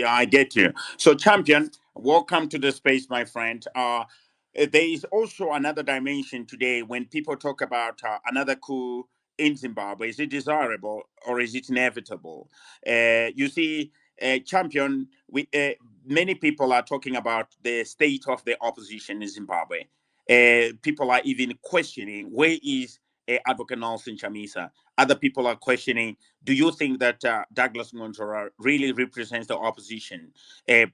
Yeah, I get you. So, champion, welcome to the space, my friend. There is also another dimension today when people talk about another coup in Zimbabwe. Is it desirable or is it inevitable? You see, champion, many people are talking about the state of the opposition in Zimbabwe. People are even questioning where is Advocate Nelson Chamisa. Other people are questioning, do you think that Douglas Monzora really represents the opposition?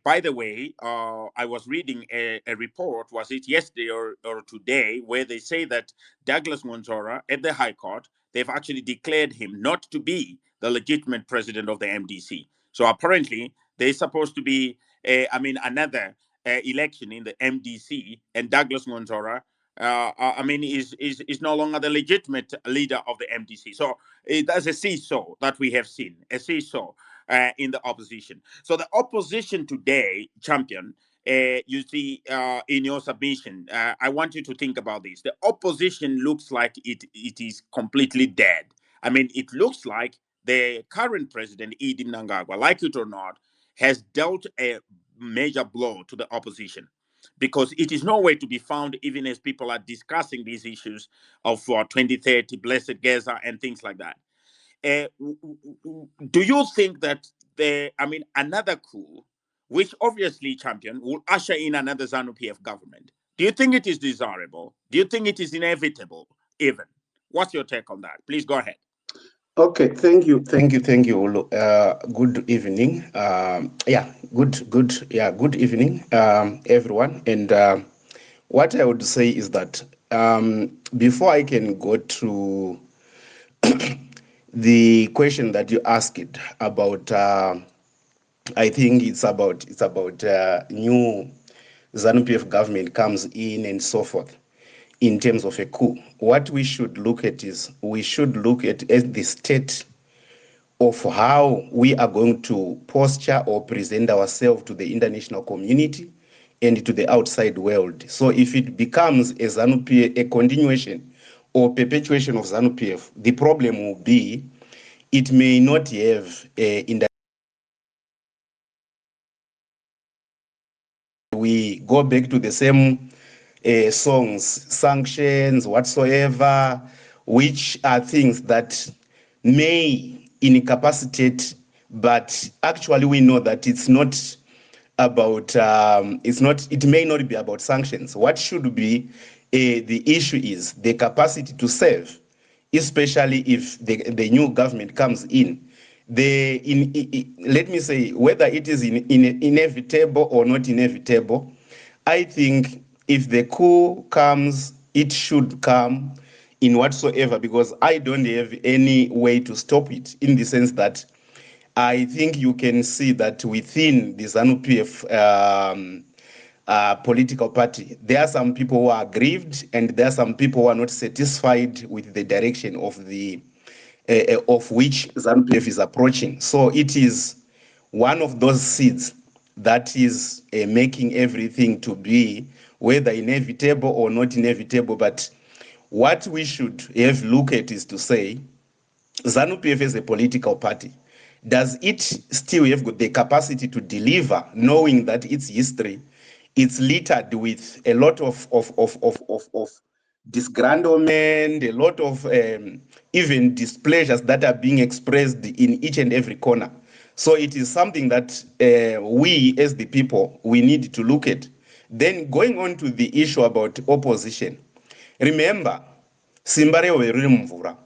By the way, I was reading a report, was it yesterday or today, where they say that Douglas Monzora at the High Court, they've actually declared him not to be the legitimate president of the MDC. So apparently, there's supposed to be, another election in the MDC, and Douglas Monzora is no longer the legitimate leader of the MDC. So there's a seesaw that we have seen, a seesaw in the opposition. So the opposition today, champion, you see in your submission, I want you to think about this. The opposition looks like it is completely dead. I mean, it looks like the current president, Edi Mnangagwa, like it or not, has dealt a major blow to the opposition because it is nowhere to be found, even as people are discussing these issues of 2030, Blessed Gaza, and things like that. Do you think that another coup, which obviously, champion, will usher in another ZANU PF government? Do you think it is desirable? Do you think it is inevitable, even? What's your take on that? Please go ahead. Okay, thank you, Olu. Good evening. Good evening, everyone. And what I would say is that before I can go to the question that you asked about, I think it's about new ZANU-PF government comes in and so forth. In terms of a coup, what we should look at is we should look at the state of how we are going to posture or present ourselves to the international community and to the outside world. So if it becomes a ZANU-PF, a continuation or perpetuation of ZANU-PF, the problem will be it may not have we go back to the same songs, sanctions, whatsoever, which are things that may incapacitate, but actually we know that it's not about, it may not be about sanctions. What should be the issue is the capacity to serve, especially if the new government comes in. Let me say, whether it is inevitable or not inevitable, I think if the coup comes, it should come in whatsoever, because I don't have any way to stop it, in the sense that I think you can see that within the ZANU-PF political party, there are some people who are aggrieved, and there are some people who are not satisfied with the direction of which ZANU-PF is approaching. So it is one of those seeds that is making everything to be whether inevitable or not inevitable. But what we should have look at is to say, ZANU-PF is a political party. Does it still have got the capacity to deliver, knowing that its history, it's littered with a lot of disgruntlement, a lot of even displeasures that are being expressed in each and every corner. So it is something that we as the people, we need to look at. Then going on to the issue about opposition, remember, Simbare weruri mumvura,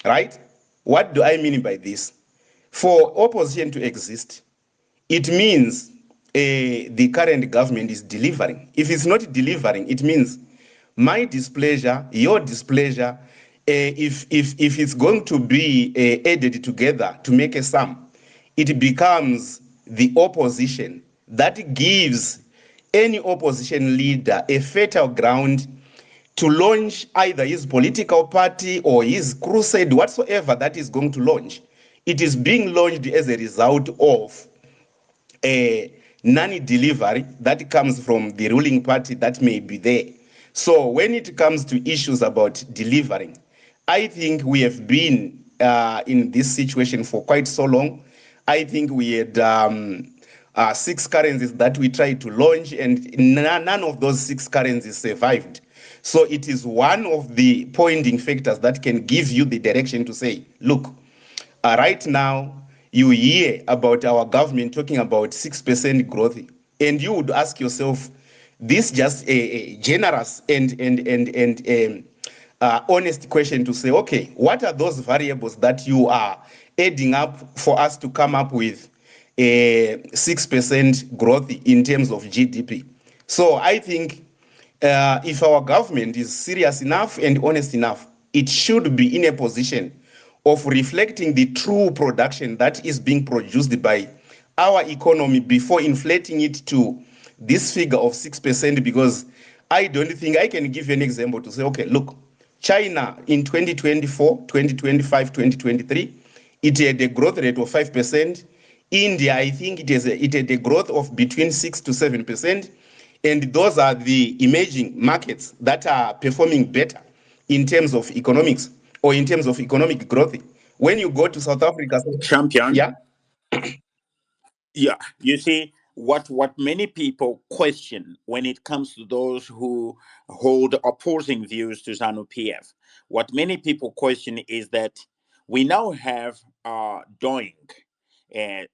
right? What do I mean by this? For opposition to exist, it means the current government is delivering. If it's not delivering, it means my displeasure, your displeasure, if it's going to be added together to make a sum, it becomes the opposition that gives any opposition leader a fertile ground to launch either his political party or his crusade, whatsoever that is going to launch. It is being launched as a result of a non-delivery that comes from the ruling party that may be there. So when it comes to issues about delivering, I think we have been in this situation for quite so long. I think we had six currencies that we tried to launch, and none of those six currencies survived. So it is one of the pointing factors that can give you the direction to say, look, right now you hear about our government talking about 6% growth, and you would ask yourself, this just a generous and honest question to say, okay, what are those variables that you are adding up for us to come up with a 6% growth in terms of GDP? So I think if our government is serious enough and honest enough, it should be in a position of reflecting the true production that is being produced by our economy before inflating it to this figure of 6%. Because I don't think I can give you an example to say, okay, look, China in 2024, 2025, 2023, it had a growth rate of 5%. India, I think it had a growth of between 6 to 7%. And those are the emerging markets that are performing better in terms of economics or in terms of economic growth. When you go to South Africa, Champion. yeah, Yeah, you see what many people question when it comes to those who hold opposing views to ZANU PF. What many people question is that we now have Doink,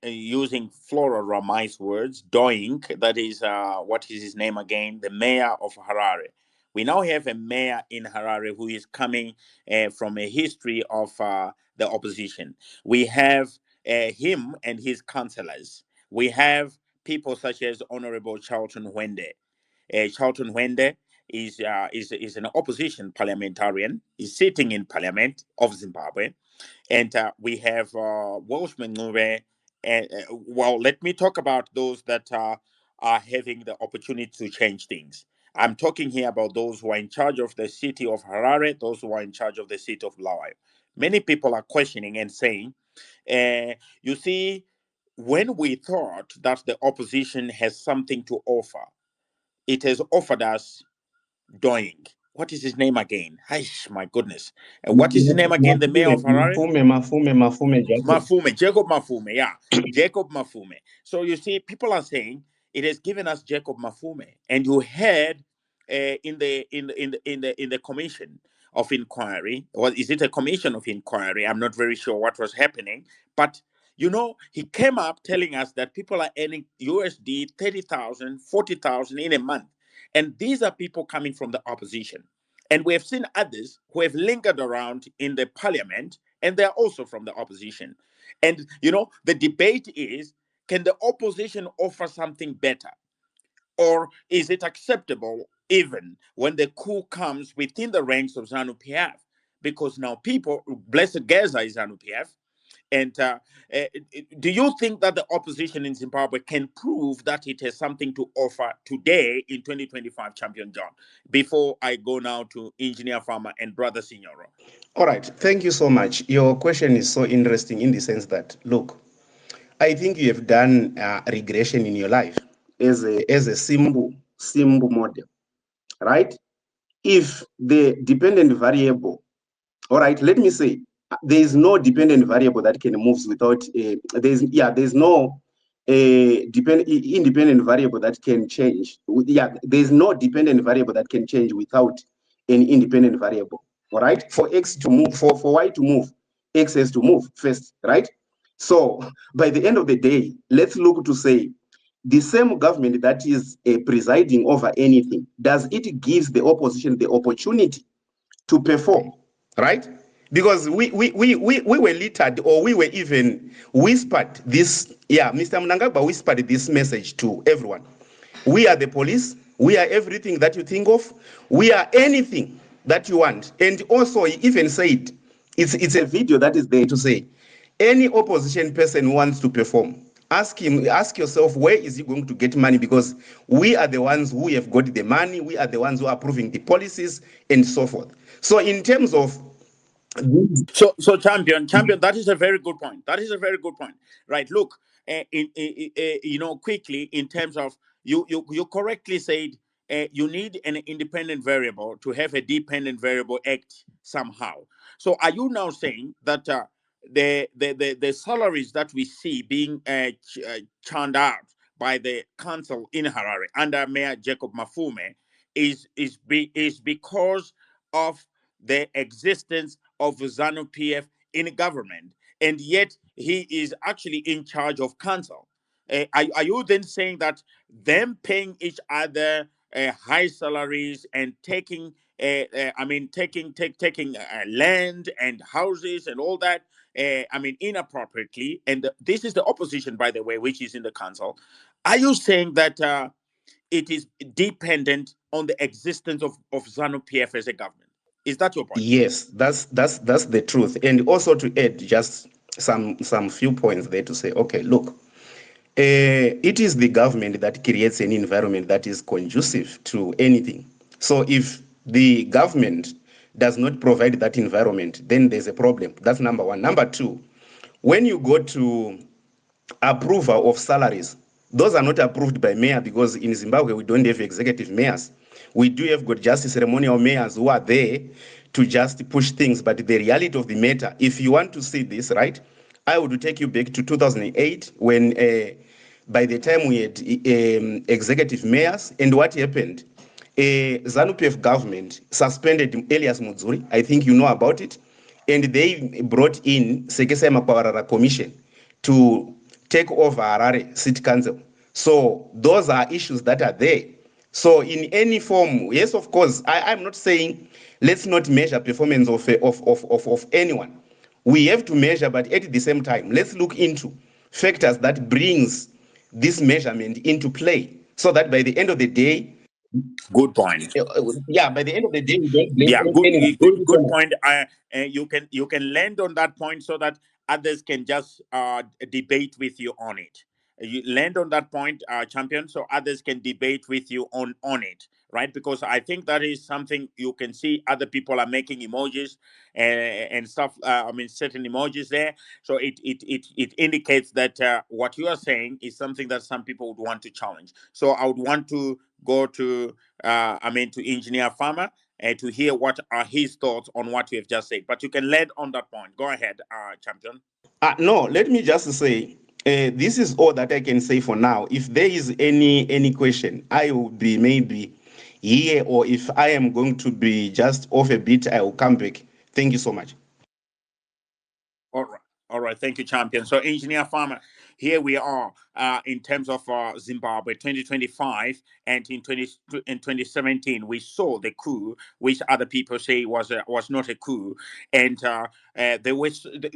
using Flora Ramai's words, Doink, that is what is his name again, the mayor of Harare. We now have a mayor in Harare who is coming from a history of the opposition. We have him and his councillors. We have people such as Honorable Charlton Wende. Charlton Wende is an opposition parliamentarian. He's sitting in Parliament of Zimbabwe, and we have Welshman Ngube. Well, let me talk about those that are having the opportunity to change things. I'm talking here about those who are in charge of the city of Harare, those who are in charge of the city of Lawayo. Many people are questioning and saying, you see, when we thought that the opposition has something to offer, it has offered us doing. What is his name again? Aish, my goodness. And what is his name again? The mayor of Harare? Mafume, Jacob. Mafume, Jacob Mafume, yeah, Jacob Mafume. So you see, people are saying it has given us Jacob Mafume, and you heard in the commission of inquiry, or is it a commission of inquiry? I'm not very sure what was happening, but he came up telling us that people are earning USD 30,000, 40,000 in a month, and these are people coming from the opposition. And we have seen others who have lingered around in the parliament, and they're also from the opposition. And, the debate is, can the opposition offer something better? Or is it acceptable even when the coup comes within the ranks of ZANU PF? Because now people, Blessed Gaza is ZANU PF, and uh, do you think that the opposition in Zimbabwe can prove that it has something to offer today in 2025, Champion John? Before I go now to Engineer Farmer and Brother Signoro. All right, thank you so much. Your question is so interesting in the sense that, look, I think you have done regression in your life as a simple model, right? If the dependent variable, all right, let me say, there is no dependent variable that can move without there's no independent variable that can change. There's no dependent variable that can change without an independent variable. All right, for x to move, for y to move, x has to move first, right? So by the end of the day, let's look to say the same government that is presiding over anything, does it gives the opposition the opportunity to perform, right? Because we were littered, or we were even whispered this. Yeah, Mr. Mnangagwa whispered this message to everyone. We are the police. We are everything that you think of. We are anything that you want. And also, he even said, it's a video that is there to say, any opposition person who wants to perform, ask yourself, where is he going to get money? Because we are the ones who have got the money. We are the ones who are approving the policies and so forth. So in terms of So champion, that is a very good point. That is a very good point. Right? Look, quickly in terms of you correctly said you need an independent variable to have a dependent variable act somehow. So are you now saying that the salaries that we see being churned out by the council in Harare under Mayor Jacob Mafume is because of the existence of ZANU PF in government, and yet he is actually in charge of council. Are you then saying that them paying each other high salaries and taking, taking land and houses and all that, inappropriately, and this is the opposition, by the way, which is in the council. Are you saying that it is dependent on the existence of ZANU PF as a government? Is that your point? Yes, that's the truth. And also to add just some few points there to say, okay, look, it is the government that creates an environment that is conducive to anything. So if the government does not provide that environment, then there's a problem. That's number one. Number two, when you go to approval of salaries, those are not approved by mayor, because in Zimbabwe we don't have executive mayors. We do have got just ceremonial mayors who are there to just push things. But the reality of the matter, if you want to see this, right, I would take you back to 2008 when by the time we had executive mayors, and what happened? ZANU-PF government suspended Elias Mudzuri. I think you know about it. And they brought in Sekesa Makwarara Commission to take over Harare City Council. So those are issues that are there. So in any form, yes, of course, I'm not saying let's not measure performance of anyone. We have to measure, but at the same time, let's look into factors that brings this measurement into play, so that by the end of the day, Good point. yeah, by the end of the day, we don't blame Yeah, good, anyone. Thank you so good much. point. You can land on that point so that others can just debate with you on it. You land on that point, champion, so others can debate with you on it, right? Because I think that is something you can see other people are making emojis and stuff. Certain emojis there, so it indicates that what you are saying is something that some people would want to challenge. So I would want to go to to Engineer Farmer to hear what are his thoughts on what you have just said. But you can lead on that point. Go ahead, champion. No, let me just say, this is all that I can say for now. If there is any question, I will be maybe here, or if I am going to be just off a bit, I will come back. Thank you so much. All right. All right. Thank you, champion. So, Engineer Farmer, here we are in terms of Zimbabwe 2025 and in 2017, we saw the coup, which other people say was not a coup. And there was a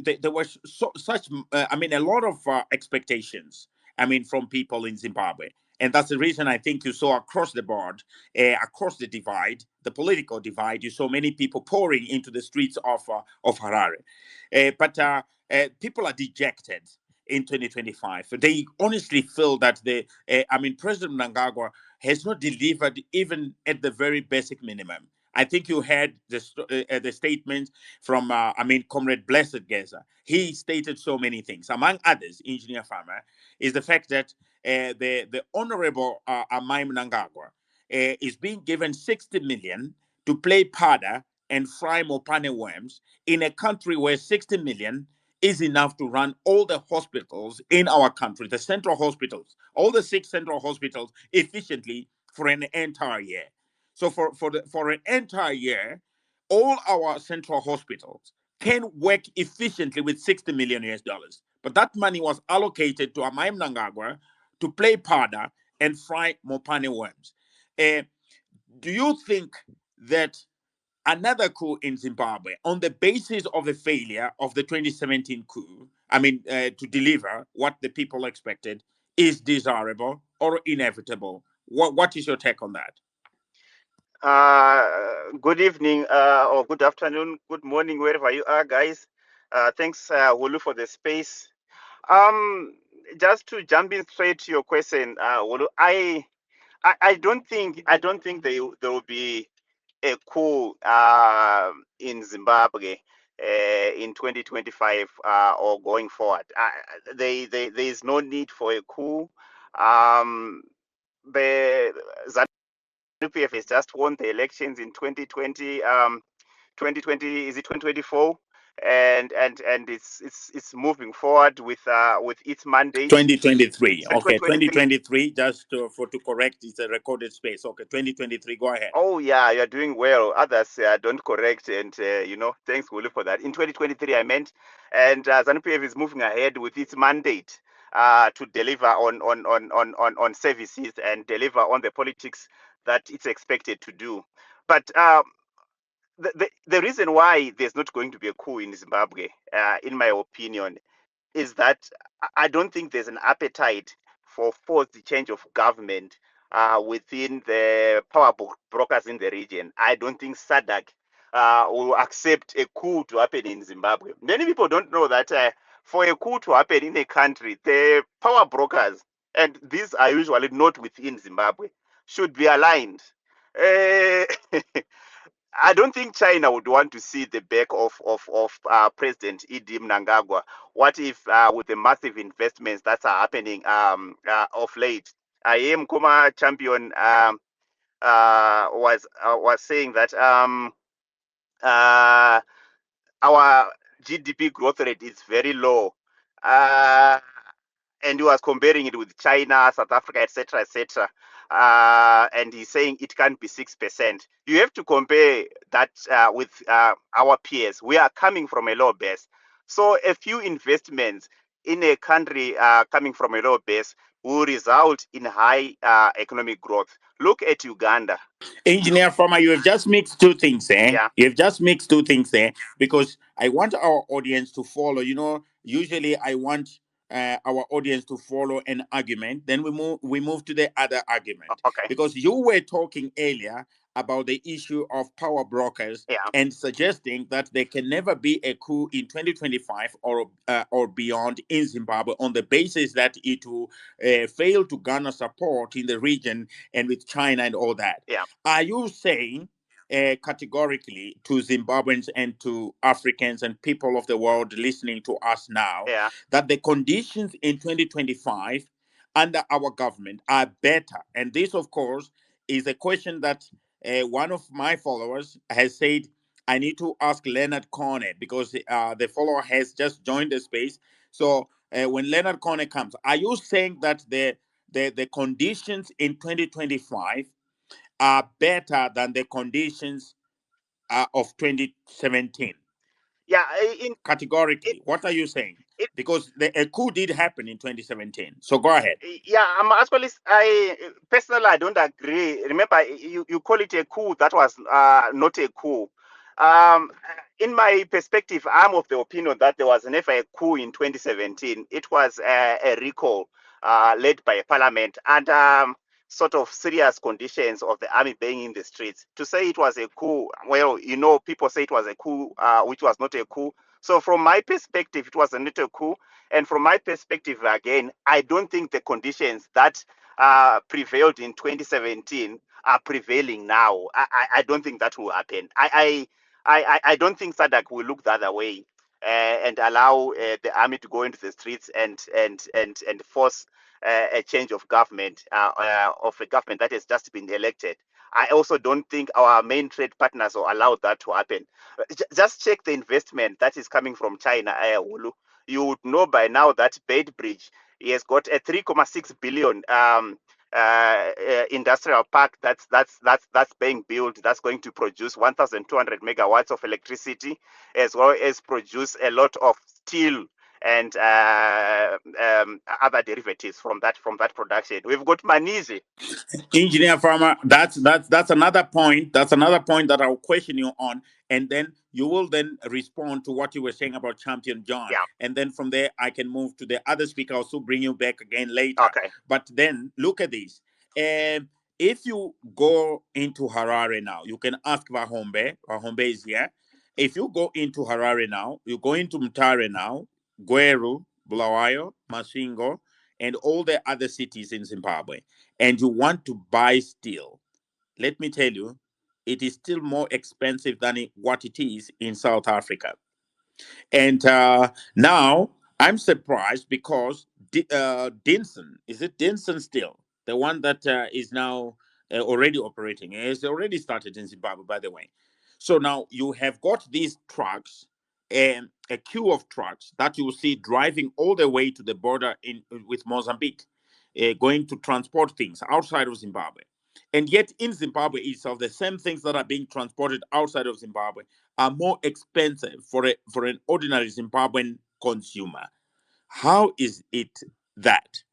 lot of expectations, from people in Zimbabwe. And that's the reason I think you saw across the board, across the divide, the political divide, you saw many people pouring into the streets of Harare. People are dejected in 2025. They honestly feel that President Mnangagwa has not delivered even at the very basic minimum. I think you heard the statement from, Comrade Blessed Geza. He stated so many things. Among others, Engineer Farmer, is the fact that the Honorable Amai Mnangagwa is being given 60 million to play pada and fry mopane worms in a country where 60 million is enough to run all the hospitals in our country, the central hospitals, all the 6 central hospitals efficiently for an entire year. So for an entire year, all our central hospitals can work efficiently with 60 million US dollars. But that money was allocated to Amai Mnangagwa to play pada and fry mopane worms. Uh, do you think that another coup in Zimbabwe on the basis of the failure of the 2017 coup, to deliver what the people expected, is desirable or inevitable? What is your take on that? Good evening, or good afternoon, good morning, wherever you are, guys. Thanks, Wulu, for the space. Just to jump in straight to your question, Wulu, I don't think there will be a coup in Zimbabwe in 2025 or going forward. There is no need for a coup. The ZANU-PF has just won the elections in 2020. 2020, is it 2024? and it's moving forward with its mandate. 2023. Okay, 2023. 2023. Just to correct, it's a recorded space. Okay, 2023. Go ahead. Oh yeah, you're doing well. Others don't correct, and thanks Willie for that. In 2023, I meant, and ZANU-PF is moving ahead with its mandate to deliver on services and deliver on the politics that it's expected to do. But the reason why there's not going to be a coup in Zimbabwe, in my opinion, is that I don't think there's an appetite for forced change of government within the brokers in the region. I don't think SADC will accept a coup to happen in Zimbabwe. Many people don't know that for a coup to happen in a country, the power brokers, and these are usually not within Zimbabwe, should be aligned. Uh, I don't think China would want to see the back of President Idi Mnangagwa. What if, with the massive investments that are happening of late, I am Kuma champion was saying that uh, our GDP growth rate is very low. Uh, and he was comparing it with China, South Africa, etc., etc. And he's saying it can't be 6%. You have to compare that with our peers. We are coming from a low base. So a few investments in a country coming from a low base will result in high economic growth. Look at Uganda. Engineer Farmer, you have just mixed two things, eh? Yeah, You have just mixed two things there because I want our audience to follow. Usually I want our audience to follow an argument. Then we move to the other argument okay. because you were talking earlier about the issue of power brokers Yeah, and suggesting that there can never be a coup in 2025 or beyond in Zimbabwe on the basis that it will fail to garner support in the region and with China and all that. yeah, Are you saying categorically to Zimbabweans and to Africans and people of the world listening to us now yeah. that the conditions in 2025 under our government are better? And this, of course, is a question that one of my followers has said. I need to ask Leonard Cornet because the follower has just joined the space. So when Leonard Cornet comes, are you saying that the conditions in 2025 are better than the conditions of 2017? Yeah, in, Categorically, what are you saying? Because a coup did happen in 2017. So go ahead. yeah, I'm actually, I personally, I don't agree. Remember, you call it a coup that was not a coup. In my perspective, I'm of the opinion that there was never a coup in 2017. It was a recall led by parliament and sort of serious conditions of the army being in the streets. To say it was a coup, well, people say it was a coup, which was not a coup. So from my perspective, it was not a coup. And from my perspective, again, I don't think the conditions that prevailed in 2017 are prevailing now. I don't think that will happen. I don't think SADC will look the other way and allow the army to go into the streets and force a change of government, of a government that has just been elected. I also don't think our main trade partners will allow that to happen. Just check the investment that is coming from China, Wulu. You would know by now that Bridge he has got a 3.6 billion industrial park that's being built. That's going to produce 1,200 megawatts of electricity, as well as produce a lot of steel and other derivatives from that production. We've got Manizi. Engineer Farmer, that's another point. That's another point that I'll question you on, and then you will then respond to what you were saying about Champion John, Yeah. and then from there I can move to the other speaker. I'll still bring you back again later. Okay. But then look at this. If you go into Harare now, you can ask Vahombe. Vahombe is here. If you go into Harare now, you go into Mutare now, Gweru, Bulawayo, Masvingo, and all the other cities in Zimbabwe, and you want to buy steel, let me tell you, it is still more expensive than what it is in South Africa. And now I'm surprised because Dinson, is it Dinson still? The one that is now already operating. It's already started in Zimbabwe, by the way. So now you have got these trucks a queue of trucks that you will see driving all the way to the border with Mozambique, going to transport things outside of Zimbabwe. And yet, in Zimbabwe itself, the same things that are being transported outside of Zimbabwe are more expensive for an ordinary Zimbabwean consumer. How is it that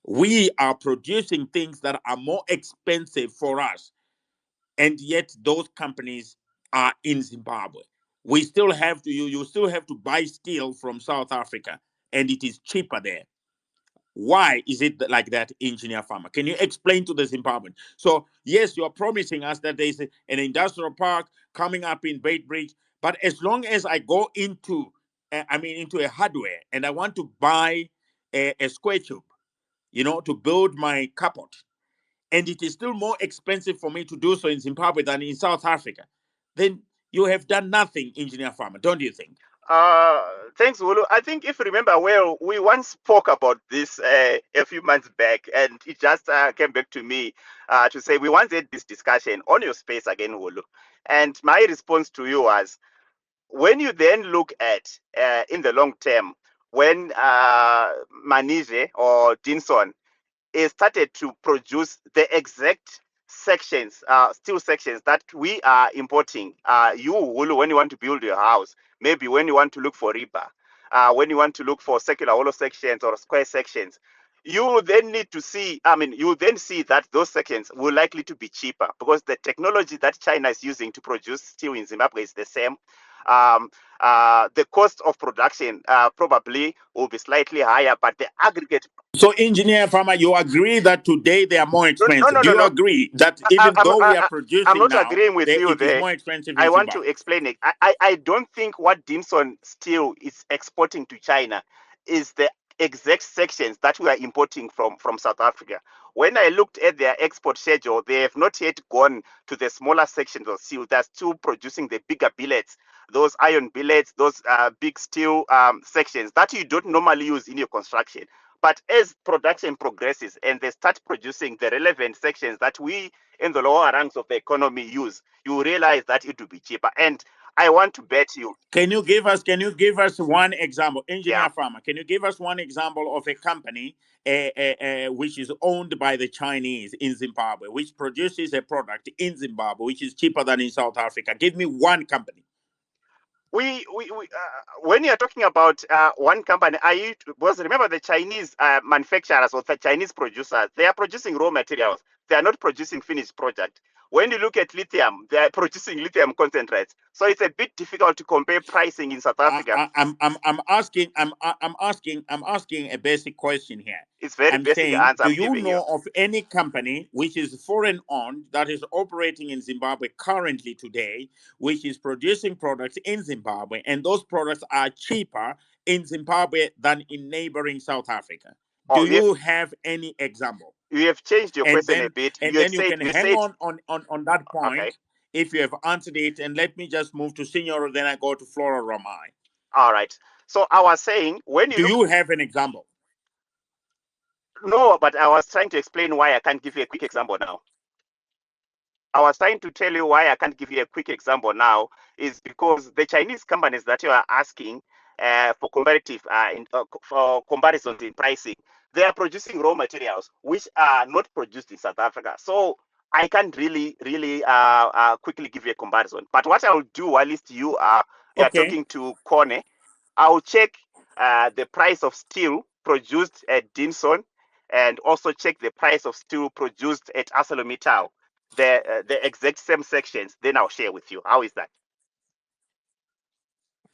we are producing things that are more expensive for us, and yet those companies are in Zimbabwe? We still have to you still have to buy steel from South Africa, and it is cheaper there. Why is it like that, engineer farmer? Can you explain to the Zimbabwean? So yes, you're promising us that there's an industrial park coming up in Beitbridge, but as long as I go into into a hardware and I want to buy a square tube, to build my carport, and it is still more expensive for me to do so in Zimbabwe than in South Africa, then you have done nothing, engineer farmer, don't you think? Thanks, Wulu. I think if you remember well, we once spoke about this a few months back, and it just came back to me to say we once had this discussion on your space again, Wulu. And my response to you was, when you then look at in the long term, when Manise or Dinson started to produce the exact sections, steel sections that we are importing. You, Wulu, when you want to build your house, maybe when you want to look for rebar, when you want to look for circular hollow sections or square sections, you then need to see, you then see that those sections will likely to be cheaper because the technology that China is using to produce steel in Zimbabwe is the same. The cost of production probably will be slightly higher, but the aggregate. So, engineer farmer, you agree that today they are more No, no, expensive? no, Do no, you no. agree that I, even I'm, though we are I'm producing not now, agreeing with you it is there. more expensive I in want to Zimbabwe? explain it. I don't think what Dimson Steel is exporting to China is the exact sections that we are importing from South Africa. When I looked at their export schedule, they have not yet gone to the smaller sections of steel. They're still producing the bigger billets, those iron billets, those big steel sections that you don't normally use in your construction. But as production progresses and they start producing the relevant sections that we in the lower ranks of the economy use, you realize that it will be cheaper. And I want to bet you. Can you give us one example, Yeah, engineer farmer? Can you give us one example of a company which is owned by the Chinese in Zimbabwe, which produces a product in Zimbabwe which is cheaper than in South Africa? Give me one company. when you're talking about one company, because remember the Chinese manufacturers or the Chinese producers, they are producing raw materials. They are not producing finished product. When you look at lithium, they are producing lithium concentrates. So it's a bit difficult to compare pricing in South Africa. I'm asking a basic question here. It's very I'm basic saying, answer do I'm you giving you. know of any company which is foreign owned that is operating in Zimbabwe currently today, which is producing products in Zimbabwe, and those products are cheaper in Zimbabwe than in neighboring South Africa? Oh, Do you have any example? you have changed your and question a then bit. and You had then you said can you hang said on that okay. point if you have answered it, and let me just move to senior, then I go to Flora Romai. All right. So I was saying when you Do look. you have an example? No, but I was trying to explain why I can't give you a quick example now. I was trying to tell you why I can't give you a quick example now is because the Chinese companies that you are asking for for comparisons in pricing, they are producing raw materials which are not produced in South Africa. So I can't really quickly give you a comparison. But what I will do, while least you are Okay. talking to Kone, I'll check the price of steel produced at Dinson and also check the price of steel produced at ArcelorMittal, the exact same sections. Then I'll share with you. How is that?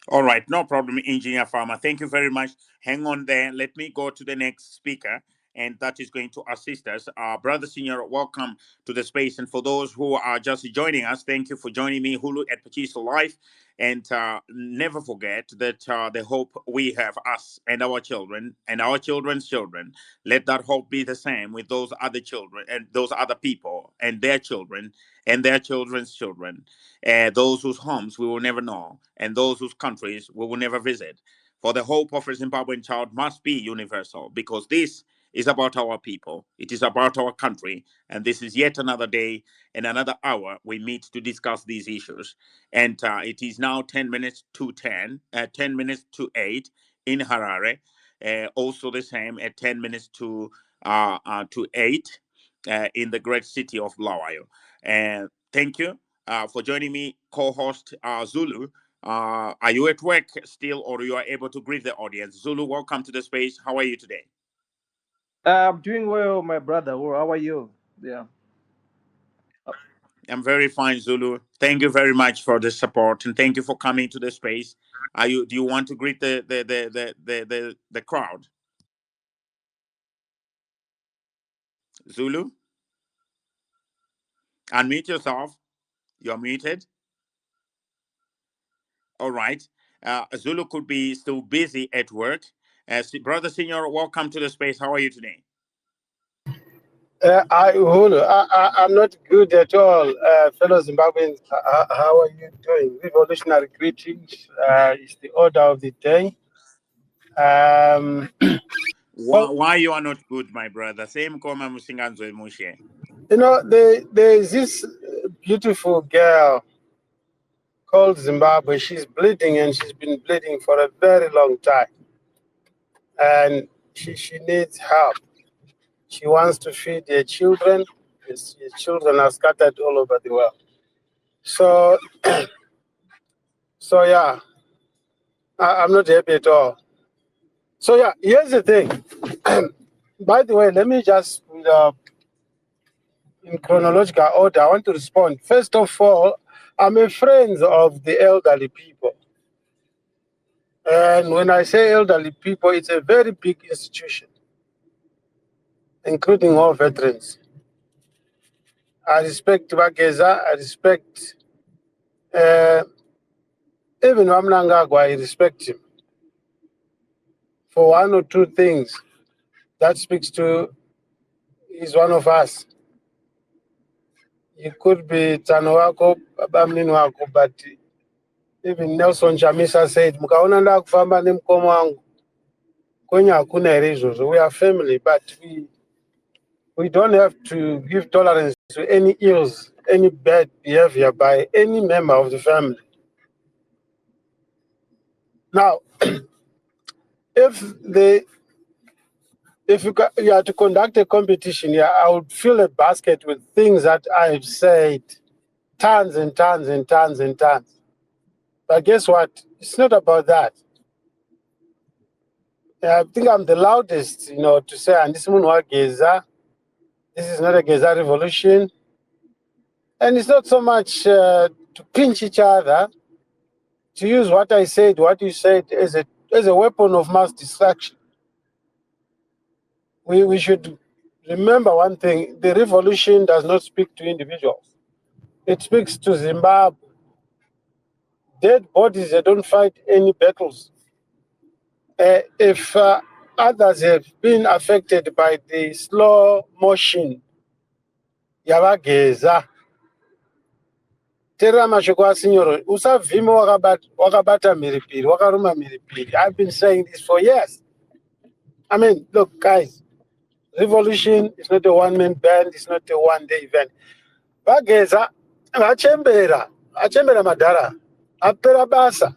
All right, no problem, Engineer Farmer. Thank you very much. Hang on there. Let me go to the next speaker, and that is going to assist us. Brother Senior, welcome to the space. And for those who are just joining us, thank you for joining me, Hulu, at Pachiso Life. And never forget that the hope we have, us and our children and our children's children, let that hope be the same with those other children and those other people and their children and their children's children, those whose homes we will never know, and those whose countries we will never visit. For the hope of a Zimbabwean child must be universal, because this is about our people. It is about our country. And this is yet another day and another hour we meet to discuss these issues. And it is now 10 minutes to 10 minutes to 8 in Harare. Also the same at 10 minutes to 8 in the great city of Bulawayo. And thank you for joining me, co-host Zulu. Are you at work still, or you are able to greet the audience? Zulu, welcome to the space. How are you today? I'm doing well, my brother. Well, how are you? Yeah. I'm very fine, Zulu. Thank you very much for the support, and thank you for coming to the space. Are you? Do you want to greet the crowd? Zulu, unmute yourself. You're muted. All right. Zulu could be still busy at work. Brother Senior, welcome to the space. How are you today? I'm not good at all, fellow Zimbabweans. How are you doing? Revolutionary greetings. It's the order of the day. Well, Why you are not good, my brother? Same koma musinganzo mushe. there's this beautiful girl called Zimbabwe. She's bleeding, and she's been bleeding for a very long time. And she needs help. She wants to feed her children. Her children are scattered all over the world. So yeah, I'm not happy at all. So yeah, here's the thing. By the way, let me just, in chronological order, I want to respond. First of all, I'm a friend of the elderly people. And when I say elderly people, it's a very big institution, including all veterans. I respect Bageza, I respect even Wamnangagwa, I respect him for one or two things. That speaks to, he's one of us. He could be Tanowako, Bamlin Wako, but even Nelson Chamisa said, Mukaona ndakufamba nemukoma wangu. Kwenye hakuna here izvozvo. We are family, but we don't have to give tolerance to any ills, any bad behavior by any member of the family. Now, if you are to conduct a competition here, I would fill a basket with things that I've said tons and tons and tons and tons. But guess what? It's not about that. I think I'm the loudest, to say, and this is not a Geza revolution. And it's not so much to pinch each other, to use what I said, what you said, as a weapon of mass destruction. We should remember one thing: the revolution does not speak to individuals. It speaks to Zimbabwe. Dead bodies, they don't fight any battles. If others have been affected by the slow motion, Yavageza, Terra mashoko asinyoro, usavhima wakabata mhiripiri, wakaruma mhiripiri. I've been saying this for years. I mean, look, guys, revolution is not a one-man band, it's not a one-day event. Vageza, vachembera madhara, apera basa,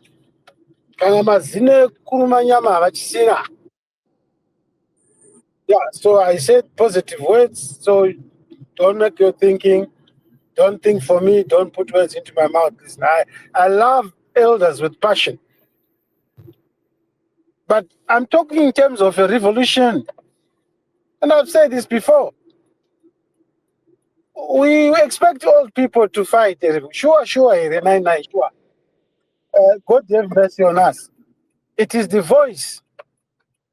kana mazine kuruma nyama havachisina. Yeah, so I said positive words, so don't make your thinking. Don't think for me. Don't put words into my mouth. Listen, I love elders with passion. But I'm talking in terms of a revolution. And I've said this before. We expect old people to fight. Sure, sure. God have mercy on us. It is the voice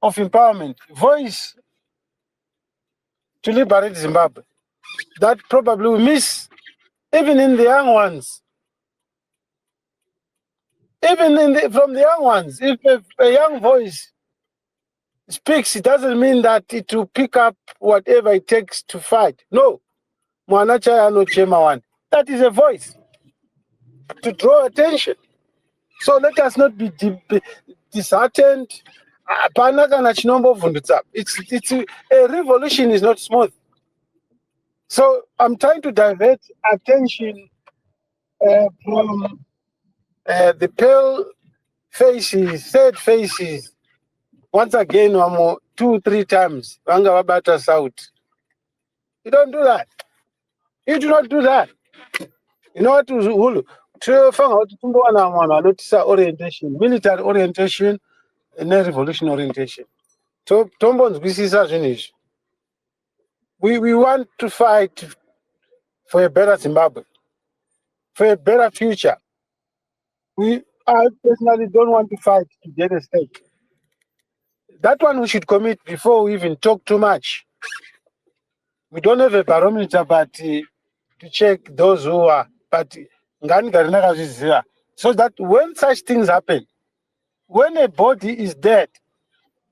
of empowerment, voice to liberate Zimbabwe, that probably we miss, even in the young ones. Even from the young ones, if a young voice speaks, it doesn't mean that it will pick up whatever it takes to fight. No. That is a voice to draw attention. So let us not be disheartened. Hapana kana chinombovhundutsa. It's a revolution is not smooth. So I'm trying to divert attention from the pale faces, sad faces. Once again, one more 2-3 times. Vanga vabata south. You don't do that. You do not do that. You know what to Hulu? Fanga kuti tumbowana mwana anotisa orientation, military orientation, revolution orientation. So tombonzwisisa zvinhu izvi. We want to fight for a better Zimbabwe, for a better future. I personally don't want to fight to get a stake. That one we should commit before we even talk too much. We don't have a barometer, but to check those who are. But so that when such things happen, when a body is dead,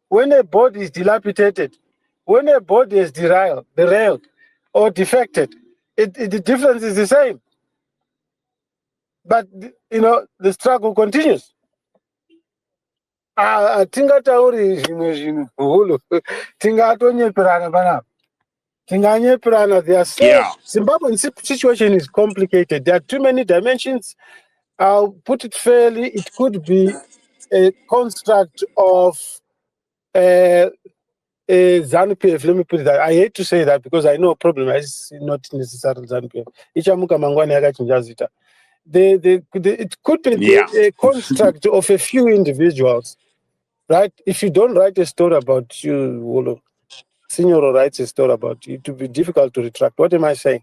when a body is dilapidated, when a body is derailed or defected, the difference is the same. But the struggle continues. Tingatauri zvimwe zvinhu hulu tingatonyeperana panapa tinganyeperana. They are so Zimbabwean situation is complicated. There are too many dimensions. I'll put it fairly, it could be a construct of ZANU-PF. Let me put it that. I hate to say that because I know a problem is not necessarily ZANU-PF. Ichamuka mangwani yakachinja zita. It could be a construct of a few individuals, right? If you don't write a story about you, Wolo, Signor writes a story about you, it would be difficult to retract. What am I saying?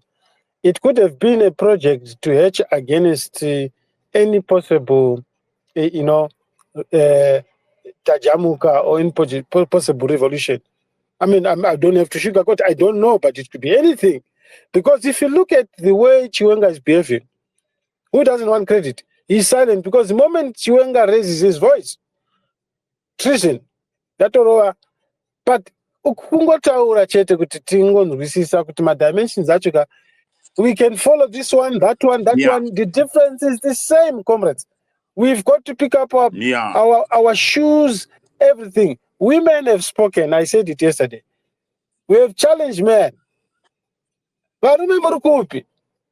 It could have been a project to hedge against any possible, tajamuka or any possible revolution. I mean, I don't have to sugarcoat. I don't know, but it could be anything. Because if you look at the way Chiwenga is behaving, who doesn't want credit? He's silent because the moment Chiwenga raises his voice, treason, yatorowa. But kungotaura chete kuti tingonzwisisa kuti madimensions acho we can follow this one, that one. The difference is the same, comrades. We've got to pick up our shoes, everything. Women have spoken. I said it yesterday. We have challenged men.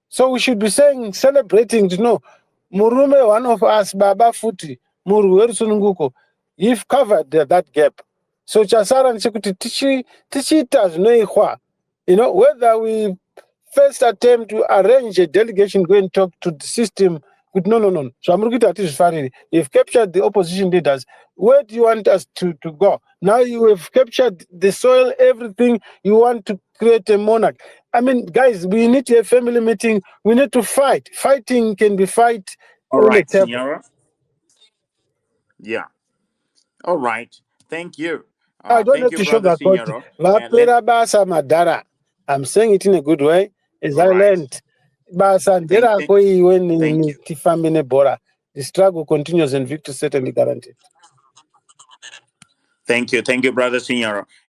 So we should be saying, celebrating, Murume, one of us, Baba Futi, Muru Sununguko, you've covered that gap. So Chasara and Sekuti Tichitas no, whether we first attempt to arrange a delegation, go and talk to the system. No. So I'm looking at this finally. You've captured the opposition leaders. Where do you want us to go? Now you have captured the soil, everything. You want to create a monarch. I mean, guys, we need to have family meeting. We need to fight. Fighting can be fight. All right, Signora. Yeah. All right. Thank you. I don't have to sugarcoat. Madara. I'm saying it in a good way. As I learned. The struggle continues and victory certainly guaranteed. Thank you, brother Signora.